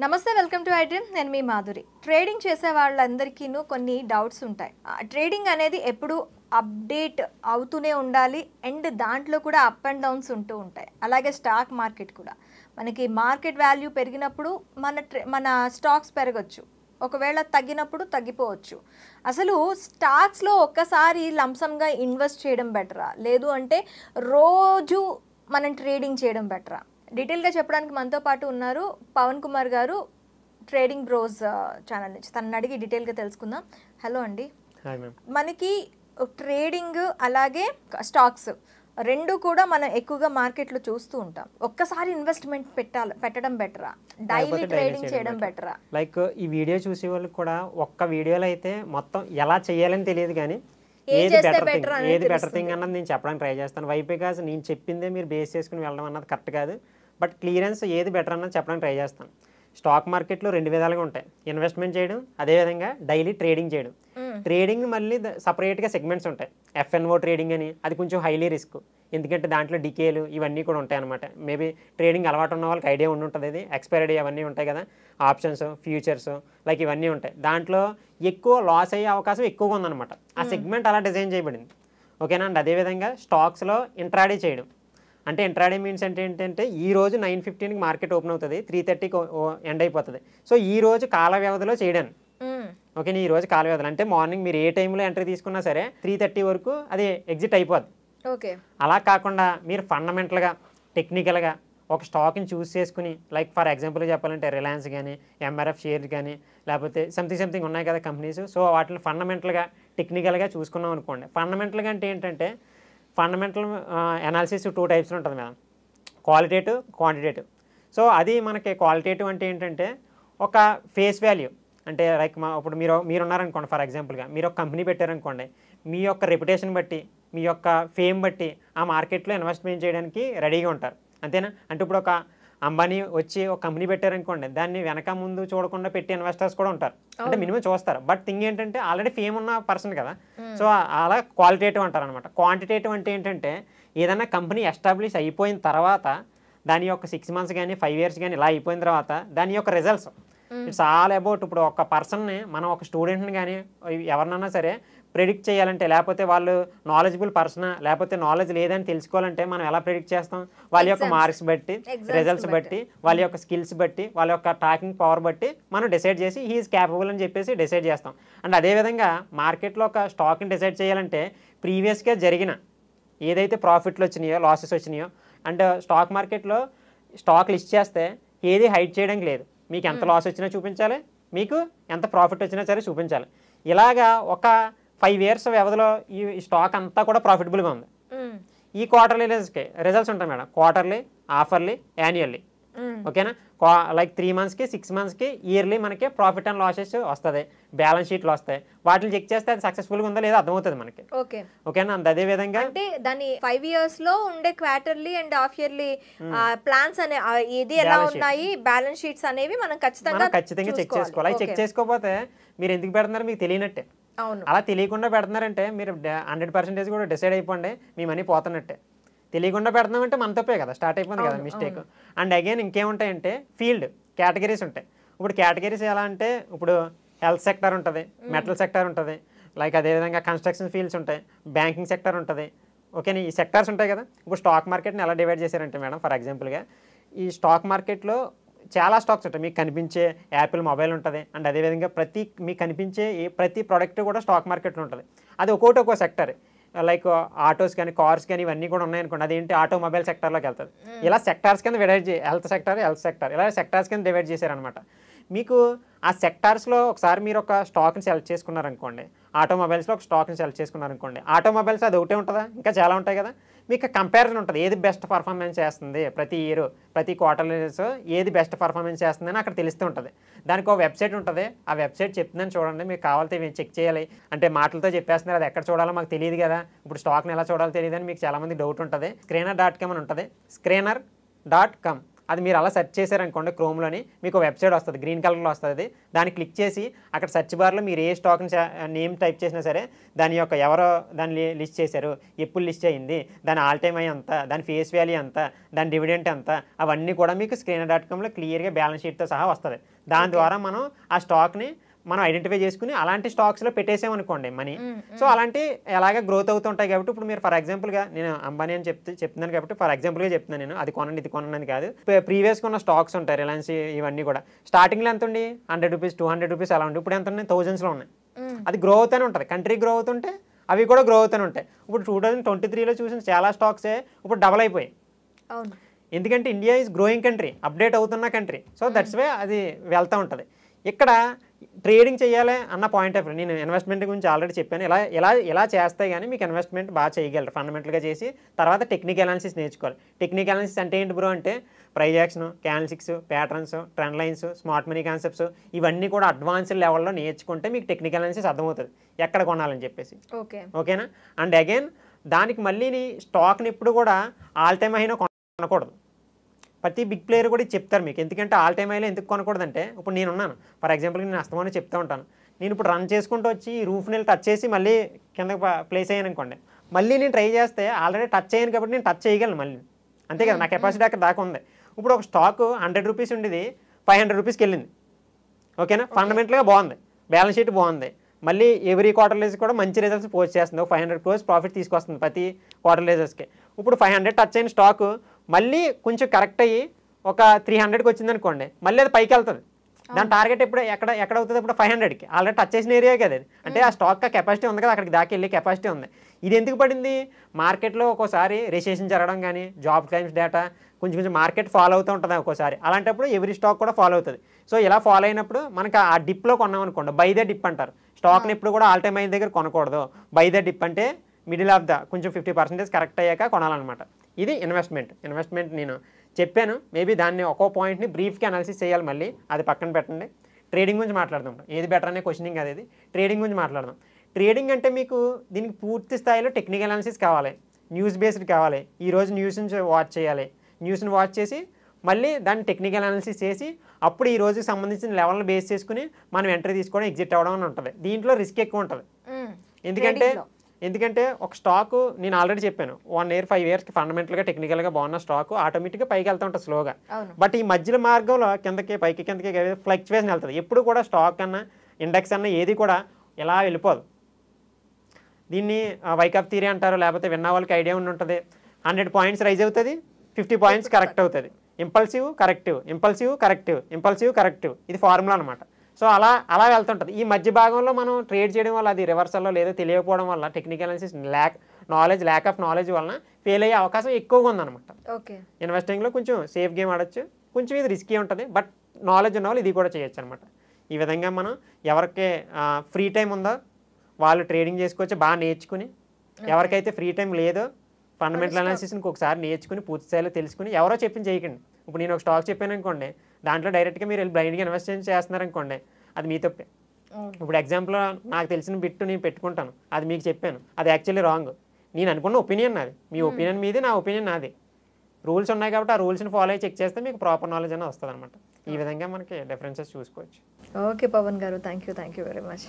నమస్తే, welcome to iDream. నేను మీ Madhuri. Trading చేసే వాళ్ళందరికీ కొన్ని డౌట్స్ ఉంటాయి. ట్రేడింగ్ అనేది ఎప్పుడు అప్డేట్ అవుతూనే ఉండాలి అండ్ దాంట్లో కూడా అప్ అండ్ డౌన్స్ ఉంటూ ఉంటాయి. అలాగే స్టాక్ మార్కెట్ కూడా మనకి మార్కెట్ వాల్యూ పెరిగినప్పుడు మన స్టాక్స్ పెరగచ్చు, ఒకవేళ తగ్గినప్పుడు తగ్గిపోవచ్చు. అసలు స్టాక్స్లో ఒక్కసారి లంసంగా ఇన్వెస్ట్ చేయడం బెటరా, లేదు అంటే రోజు మనం ట్రేడింగ్ చేయడం బెటరా? డీటెయిల్గా చెప్పడానికి మనతో పాటు ఉన్నారు పవన్ కుమార్ గారు, ట్రేడింగ్ బ్రోస్ ఛానల్ నుంచి. తనని అడిగి డీటెయిల్గా తెలుసుకుందాం. హలో అండి. మనకి ట్రేడింగ్ అలాగే స్టాక్స్ రెండు కూడా మనం ఎక్కువగా మార్కెట్లో చూస్తూ ఉంటాం. ఒక్కసారి ఇన్వెస్ట్మెంట్ పెట్టడం బెటరా, డైలీ ట్రేడింగ్ చేయడం బెటరా? లైక్ ఈ వీడియో చూసే వాళ్ళకి కూడా ఒక్క వీడియోలో అయితే మొత్తం ఎలా చేయాలని తెలియదు, కానీ ఏది బెటర్ థింగ్ అన్నది నేను చెప్పడానికి ట్రై చేస్తాను. వై బికాజ్ నేను చెప్పిందే మీరు బేస్ చేసుకుని వెళ్ళడం అన్నది కరెక్ట్ కాదు. బట్ క్లియరెన్స్ ఏది బెటర్ అన్నది చెప్పడానికి ట్రై చేస్తాను. స్టాక్ మార్కెట్లో రెండు విధాలుగా ఉంటాయి, ఇన్వెస్ట్మెంట్ చేయడం, అదేవిధంగా డైలీ ట్రేడింగ్ చేయడం. ట్రేడింగ్ మళ్ళీ సపరేట్గా సెగ్మెంట్స్ ఉంటాయి. ఎఫ్ఎన్ఓ ట్రేడింగ్ అని, అది కొంచెం హైలీ రిస్క్, ఎందుకంటే దాంట్లో డికేలు ఇవన్నీ కూడా ఉంటాయి అనమాట. మేబీ ట్రేడింగ్ అలవాటు ఉన్న వాళ్ళకి ఐడియా ఉండి ఉంటుంది. అది ఎక్స్పైరీ అవన్నీ ఉంటాయి కదా, ఆప్షన్స్, ఫ్యూచర్స్, లైక్ ఇవన్నీ ఉంటాయి. దాంట్లో ఎక్కువ లాస్ అయ్యే అవకాశం ఎక్కువగా ఉందన్నమాట. ఆ సెగ్మెంట్ అలా డిజైన్ చేయబడింది, ఓకేనా. అండ్ అదేవిధంగా స్టాక్స్లో ఇంట్రాడే చేయడం అంటే, ఇంట్రాడే మీన్స్ అంటే ఏంటంటే ఈ రోజు 9:15కి మార్కెట్ ఓపెన్ అవుతుంది, 3:30కి ఎండ్ అయిపోతుంది. సో ఈ రోజు కాల వ్యవధిలో చేయడానికి, ఓకేనా. ఈ రోజు కాల వ్యవధిలో అంటే మార్నింగ్ మీరు ఏ టైంలో ఎంట్రీ తీసుకున్నా సరే 3:30 వరకు అది ఎగ్జిట్ అయిపోద్ది. ఓకే. అలా కాకుండా మీరు ఫండమెంటల్గా, టెక్నికల్గా ఒక స్టాక్ని చూస్ చేసుకుని, లైక్ ఫర్ ఎగ్జాంపుల్ చెప్పాలంటే రిలయన్స్ కానీ, ఎంఆర్ఎఫ్ షేర్ కానీ, లేకపోతే సంథింగ్ ఉన్నాయి కదా కంపెనీస్. సో వాటిని ఫండమెంటల్గా, టెక్నికల్గా చూసుకున్నాం అనుకోండి. ఫండమెంటల్గా అంటే ఏంటంటే, ఫండమెంటల్ అనాలిసిస్ 2 టైప్స్ ఉంటుంది మేడం, క్వాలిటేటివ్, క్వాంటిటేటివ్. సో అది మనకి క్వాలిటేటివ్ అంటే ఏంటంటే ఒక ఫేస్ వాల్యూ, అంటే లైక్ ఇప్పుడు మీరు ఉన్నారనుకోండి, ఫర్ ఎగ్జాంపుల్గా మీరు ఒక కంపెనీ పెట్టారనుకోండి, మీ యొక్క రెప్యుటేషన్ బట్టి, మీ యొక్క ఫేమ్ బట్టి ఆ మార్కెట్లో ఇన్వెస్ట్మెంట్ చేయడానికి రెడీగా ఉంటారు, అంతేనా. అంటే ఇప్పుడు ఒక అంబానీ వచ్చి ఒక కంపెనీ పెట్టారనుకోండి, దాన్ని వెనక ముందు చూడకుండా పెట్టి ఇన్వెస్టర్స్ కూడా ఉంటారు, అంటే మినిమం చూస్తారు. బట్ థింగ్ ఏంటంటే ఆల్రెడీ ఫేమ్ ఉన్న పర్సన్ కదా, సో అలా క్వాలిటేటివ్ అంటారు అనమాట. క్వాంటిటేటివ్ అంటే ఏంటంటే ఏదైనా కంపెనీ ఎస్టాబ్లిష్ అయిపోయిన తర్వాత దాని యొక్క 6 months కానీ 5 years కానీ ఇలా అయిపోయిన తర్వాత దాని యొక్క రిజల్ట్స్, ఇట్స్ ఆల్ అబౌట్. ఇప్పుడు ఒక పర్సన్ని, మనం ఒక స్టూడెంట్ని కానీ ఎవరినన్నా సరే ప్రిడిక్ట్ చేయాలంటే, లేకపోతే వాళ్ళు నాలెడ్జబుల్ పర్సనా లేకపోతే నాలెడ్జ్ లేదని తెలుసుకోవాలంటే మనం ఎలా ప్రిడిక్ట్ చేస్తాం? వాళ్ళ యొక్క మార్క్స్ బట్టి, రిజల్ట్స్ బట్టి, వాళ్ళ యొక్క స్కిల్స్ బట్టి, వాళ్ళ యొక్క టాకింగ్ పవర్ బట్టి మనం డిసైడ్ చేసి హీఈస్ క్యాపబుల్ అని చెప్పేసి డిసైడ్ చేస్తాం. అండ్ అదేవిధంగా మార్కెట్లో ఒక స్టాక్ని డిసైడ్ చేయాలంటే ప్రీవియస్గా జరిగిన ఏదైతే ప్రాఫిట్లు వచ్చినాయో, లాసెస్ వచ్చినాయో, అండ్ స్టాక్ మార్కెట్లో స్టాక్ లిస్ట్ చేస్తే ఏది హైడ్ చేయడానికి లేదు. మీకు ఎంత లాస్ వచ్చినా చూపించాలి, మీకు ఎంత ప్రాఫిట్ వచ్చినా సరే చూపించాలి. ఇలాగా ఒక 5 years వ్యవధిలో ఈ స్టాక్ అంతా కూడా ప్రాఫిటబుల్గా ఉంది. ఈ క్వార్టర్లీ రిజల్ట్స్ ఉంటాయి మేడం, క్వార్టర్లీ, హాఫర్లీ, యాన్యువల్లీ, ఓకేనా. లైక్ 3 monthsకి 6 monthsకి ఇయర్లీ మనకి ప్రాఫిట్ అండ్ లాసెస్ వస్తుంది, బ్యాలెన్స్ షీట్లు వస్తాయి. వాటిని చెక్ చేస్తే అది సక్సెస్ఫుల్గా ఉందా లేదా అర్థమవుతుంది మనకి, ఓకేనా. అదే విధంగా అంటే దాని 5 years లో ఉండే quarterly and half yearly plans అనే ఇది ఎలా ఉన్నాయి, బ్యాలెన్స్ షీట్స్ అనేవి మనం ఖచ్చితంగా చెక్ చేసుకోవాలి. అవి చెక్ చేసుకోకపోతే మీరు ఎందుకు పెడుతున్నారో మీకు తెలియనట్టే. అలా తెలియకుండా పెడుతున్నారంటే మీరు 100% కూడా డిసైడ్ అయిపోండి, మీ మనీ పోతున్నట్టే. తెలియకుండా పెడుతున్నామంటే మన తప్పే కదా, స్టార్ట్ అయిపోయింది కదా మిస్టేక్. అండ్ అగైన్ ఇంకేముంటాయంటే ఫీల్డ్ కేటగిరీస్ ఉంటాయి. ఇప్పుడు కేటగిరీస్ ఎలా అంటే, ఇప్పుడు హెల్త్ సెక్టర్ ఉంటుంది, మెటల్ సెక్టర్ ఉంటుంది, లైక్ అదేవిధంగా కన్స్ట్రక్షన్ ఫీల్డ్స్ ఉంటాయి, బ్యాంకింగ్ సెక్టర్ ఉంటుంది, ఓకేనా. ఈ సెక్టర్స్ ఉంటాయి కదా. ఇప్పుడు స్టాక్ మార్కెట్ని ఎలా డివైడ్ చేశారంటే మేడం, ఫర్ ఎగ్జాంపుల్గా ఈ స్టాక్ మార్కెట్లో చాలా స్టాక్స్ ఉంటాయి. మీకు కనిపించే యాపిల్ మొబైల్ ఉంటుంది, అండ్ అదేవిధంగా మీకు కనిపించే ప్రతి ప్రోడక్ట్ కూడా స్టాక్ మార్కెట్లో ఉంటుంది. అది ఒక్కో సెక్టర్, లైక్ ఆటోస్ కానీ, కార్స్ కానీ ఇవన్నీ కూడా ఉన్నాయనుకోండి, అదేంటి ఆటోమొబైల్ సెక్టర్లోకి వెళ్తుంది. ఇలా సెక్టార్స్ కింద డివైడ్ హెల్త్ సెక్టర్ ఇలా సెక్టార్స్ కింద డివైడ్ చేశారనమాట. మీకు ఆ సెక్టార్స్లో ఒకసారి మీరు ఒక స్టాక్ని సెలెక్ట్ చేసుకున్నారనుకోండి, ఆటోమొబైల్స్లో ఒక స్టాక్ని సెలెక్ట్ చేసుకున్నారనుకోండి, ఆటోమొబైల్స్ అది ఒకటే ఉంటుందా, ఇంకా చాలా ఉంటాయి కదా. మీకు కంపారిజన్ ఉంటుంది, ఏది బెస్ట్ పర్ఫార్మెన్స్ చేస్తుంది ప్రతి ఇయర్, ప్రతి క్వార్టర్లీస్ ఏది బెస్ట్ పర్ఫార్మెన్స్ చేస్తుందని అక్కడ తెలుస్తూ ఉంటుంది. దానికి ఒక వెబ్సైట్ ఉంటుంది, ఆ వెబ్సైట్ చెప్తుందని చూడండి. మీకు కావాలంటే మేము చెక్ చేయాలి అంటే మాటలతో చెప్పేస్తున్నారు, అది ఎక్కడ చూడాలో మాకు తెలియదు కదా, ఇప్పుడు స్టాక్ని ఎలా చూడాలో తెలియదు అని మీకు చాలామంది డౌట్ ఉంటుంది. Screener.com అని ఉంటుంది, Screener.com. అది మీరు అలా సెర్చ్ చేశారనుకోండి క్రోమ్లోని మీకు వెబ్సైట్ వస్తుంది, గ్రీన్ కలర్లో వస్తుంది. దాన్ని క్లిక్ చేసి అక్కడ సెర్చ్ బార్లో మీరు ఏ స్టాక్ని నేమ్ టైప్ చేసినా సరే దాని యొక్క ఎవరో దాన్ని లిస్ట్ చేశారు, ఎప్పుడు లిస్ట్ అయ్యింది, దాని ఆల్ టైమ్ అయ్యి ఎంత, దాని ఫేస్ వాల్యూ ఎంత, దాని డివిడెంట్ ఎంత, అవన్నీ కూడా మీకు screener.comలో క్లియర్గా బ్యాలెన్స్ షీట్తో సహా వస్తుంది. దాని ద్వారా మనం ఆ స్టాక్ని మనం ఐడెంటిఫై చేసుకుని అలాంటి స్టాక్స్లో పెట్టేసామనుకోండి మనీ. సో అలాంటి ఎలాగ గ్రోత్ అవుతుంటాయి కాబట్టి ఇప్పుడు మీరు ఫర్ ఎగ్జాంపుల్గా నేను అంబానీ అని చెప్తున్నాను కాబట్టి ఫర్ ఎగ్జాంపుల్గా చెప్తున్నాను నేను, అది కొనండి ఇది కొనండి అని కాదు. ప్రీవియస్గా ఉన్న స్టాక్స్ ఉంటాయి రిలయన్స్ ఇవన్నీ కూడా స్టార్టింగ్లో ఎంత ఉంది, 100 రూపీస్ 200 రూపీస్ అలా ఉంది. ఇప్పుడు ఎంత ఉన్నాయి, థౌజండ్స్లో ఉన్నాయి. అది గ్రో అవుతూనే ఉంటుంది, కంట్రీ గ్రో అవుతుంటే అవి కూడా గ్రో అవుతూనే ఉంటాయి. ఇప్పుడు 2023లో చూసిన చాలా స్టాక్సే ఇప్పుడు డబల్ అయిపోయాయి. ఎందుకంటే India is growing country, update అవుతున్న కంట్రీ. సో దట్స్ వే అది వెళ్తూ ఉంటుంది. ఇక్కడ ట్రేడింగ్ చేయాలి అన్న పాయింట్ ఆఫ్ వ్యూ నేను ఇన్వెస్ట్మెంట్ గురించి ఆల్రెడీ చెప్పాను. ఇలా చేస్తే కానీ మీకు ఇన్వెస్ట్మెంట్ బాగా చేయగలరు ఫండమెంటల్గా చేసి. తర్వాత టెక్నికల్ అనాలిసిస్ నేర్చుకోవాలి. టెక్నికల్ అనాలిసిస్ అంటే ఏంటి బ్రో అంటే price action, candlesticks, patterns, trend lines, smart money concepts ఇవన్నీ కూడా అడ్వాన్స్డ్ లెవెల్లో నేర్చుకుంటే మీకు టెక్నికల్ అనాలిసిస్ అర్థమవుతుంది ఎక్కడ కొనాలని చెప్పేసి. ఓకేనా? అండ్ అగైన్ దానికి మళ్ళీ స్టాక్ని ఇప్పుడు కూడా ఆల్ టైమ్ అయినా కొనకూడదు. ప్రతి బిగ్ ప్లేయర్ కూడా చెప్తారు మీకు. ఎందుకంటే ఆల్ టైమ్ హైలో ఎందుకు కొనకూడదంటే ఇప్పుడు నేను ఉన్నాను ఫర్ ఎగ్జాంపుల్కి నేను అస్తమానం చెప్తూ ఉంటాను. నేను ఇప్పుడు రన్ చేసుకుంటూ వచ్చి రూఫ్ని టచ్ చేసి మళ్ళీ కింద ప్లేస్ అయ్యాను అనుకోండి, మళ్ళీ నేను ట్రై చేస్తే ఆల్రెడీ టచ్ అయ్యాను కాబట్టి నేను టచ్ చేయగలను మళ్ళీ, అంతే కదా, నా కెపాసిటీ అక్కడ దాకా ఉంది. ఇప్పుడు ఒక స్టాక్ 100 రూపీస్ ఉండేది 500 రూపీస్కి వెళ్ళింది. ఓకేనా? ఫండమెంటల్గా బాగుంది, బ్యాలెన్స్ షీట్ బాగుంది, మళ్ళీ ఎవ్రీ క్వార్టర్లీస్ కూడా మంచి రిజల్ట్స్ పోస్ట్ చేస్తుంది. 500 crores ప్రాఫిట్ తీసుకొస్తుంది ప్రతి క్వార్టర్లీస్కి. ఇప్పుడు 500 టచ్ అయిన స్టాక్ మళ్ళీ కొంచెం కరెక్ట్ అయ్యి ఒక 300కి వచ్చింది అనుకోండి, మళ్ళీ అది పైకి వెళ్తుంది. దాని టార్గెట్ ఇప్పుడు ఎక్కడ అవుతుంది, ఇప్పుడు 500కి ఆల్రెడీ టచ్ చేసిన ఏరియా కదా అది. అంటే ఆ స్టాక్ కెపాసిటీ ఉంది కదా, అక్కడికి దాకా వెళ్ళి కెపాసిటీ ఉంది. ఇది ఎందుకు పడింది, మార్కెట్లో ఒక్కోసారి రిసెషన్ జరగడం కానీ, జాబ్ క్లైమ్స్ డేటా కొంచెం మార్కెట్ ఫాలో అవుతూ ఉంటుంది ఒక్కోసారి. అలాంటప్పుడు ఎవ్రీ స్టాక్ కూడా ఫాలో అవుతుంది. సో ఇలా ఫాలో అయినప్పుడు మనకి ఆ డిప్లో కొన్నాం అనుకోండి, బై ద డిప్ అంటారు. స్టాక్ని ఎప్పుడు కూడా ఆల్ టైమ్ అయిన దగ్గర కొనకూడదు. బై ద డిప్ అంటే మిడిల్ ఆఫ్ ద కొంచెం 50% కరెక్ట్ అయ్యాక కొనాలన్నమాట. ఇది ఇన్వెస్ట్మెంట్ నేను చెప్పాను. మేబీ దాన్ని ఒక్కో పాయింట్ని బ్రీఫ్గా అనాలిసిస్ చేయాలి. మళ్ళీ అది పక్కన పెట్టండి. ట్రేడింగ్ గురించి మాట్లాడదాం. ఏది బెటర్ అనే క్వశ్చనింగ్ అది ట్రేడింగ్ గురించి మాట్లాడదాం. ట్రేడింగ్ అంటే మీకు దీనికి పూర్తి స్థాయిలో టెక్నికల్ అనాలిసిస్ కావాలి, న్యూస్ బేస్డ్ కావాలి. ఈరోజు న్యూస్ని వాచ్ చేయాలి, న్యూస్ని వాచ్ చేసి మళ్ళీ దాన్ని టెక్నికల్ అనాలిసిస్ చేసి అప్పుడు ఈ రోజుకి సంబంధించిన లెవెల్ని బేస్ చేసుకుని మనం ఎంట్రీ తీసుకోవడం, ఎగ్జిట్ అవ్వడం అని ఉంటుంది. దీంట్లో రిస్క్ ఎక్కువ ఉంటుంది. ఎందుకంటే ఒక స్టాక్ నేను ఆల్రెడీ చెప్పాను 1 year 5 yearsకి ఫండమెంటల్గా టెక్నికల్గా బాగున్న స్టాక్ ఆటోమేటిక్గా పైకి వెళ్తూ ఉంటుంది స్లోగా. బట్ ఈ మధ్యలో మార్గంలో కిందకి ఫ్లక్చువేషన్ వెళ్తుంది. ఎప్పుడు కూడా స్టాక్ అన్నా ఇండెక్స్ అన్నా ఏది కూడా ఇలా వెళ్ళిపోదు. దీన్ని వైకప్ థియరీ అంటారు, లేకపోతే విన్న వాళ్ళకి ఐడియా ఉండి ఉంటుంది. 100 points రైజ్ అవుతుంది, 50 points కరెక్ట్ అవుతుంది. ఇంపల్సివ్ కరెక్టివ్ ఇది ఫార్ములా అనమాట. సో అలా వెళ్తుంటుంది. ఈ మధ్య భాగంలో మనం ట్రేడ్ చేయడం వల్ల అది రివర్సల్లో లేదో తెలియకపోవడం వల్ల technical analysis lack of knowledge వలన ఫెయిల్ అయ్యే అవకాశం ఎక్కువగా ఉందన్నమాట. ఇన్వెస్టింగ్లో కొంచెం సేఫ్ గేమ్ ఆడొచ్చు, కొంచెం ఇది రిస్కీ ఉంటుంది. బట్ నాలెడ్జ్ ఉన్న వాళ్ళు ఇది కూడా చేయొచ్చు అనమాట. ఈ విధంగా మనం ఎవరికి ఫ్రీ టైం ఉందో వాళ్ళు ట్రేడింగ్ చేసుకోవచ్చు బాగా నేర్చుకుని. ఎవరికైతే ఫ్రీ టైం లేదో ఫండమెంటల్ అనాలిసిస్ని ఒకసారి నేర్చుకుని పూర్తి స్థాయిలో తెలుసుకుని ఎవరో చెప్పింది చేయకండి. ఇప్పుడు నేను ఒక స్టాక్ చెప్పాను అనుకోండి, దాంట్లో డైరెక్ట్గా మీరు వెళ్ళి బ్లైండ్గా ఇన్వెస్ట్ చేస్తున్నారనుకోండి, అది మీ తప్పే. ఇప్పుడు ఎగ్జాంపుల్ నాకు తెలిసిన బిట్టు నేను పెట్టుకుంటాను, అది మీకు చెప్పాను, అది యాక్చువల్లీ రాంగ్. నేను అనుకున్న ఒపీనియన్ నాది, మీ ఒపీనియన్ మీది, నా ఒపీనియన్ నాది. రూల్స్ ఉన్నాయి కాబట్టి ఆ రూల్స్ని ఫాలో అయ్యి చెక్ చేస్తే మీకు ప్రాపర్ నాలెడ్జ్ అనేది వస్తుంది అనమాట. ఈ విధంగా మనకి డిఫరెన్సెస్ చూసుకోవచ్చు. ఓకే పవన్ గారు, థ్యాంక్ యూ వెరీ మచ్.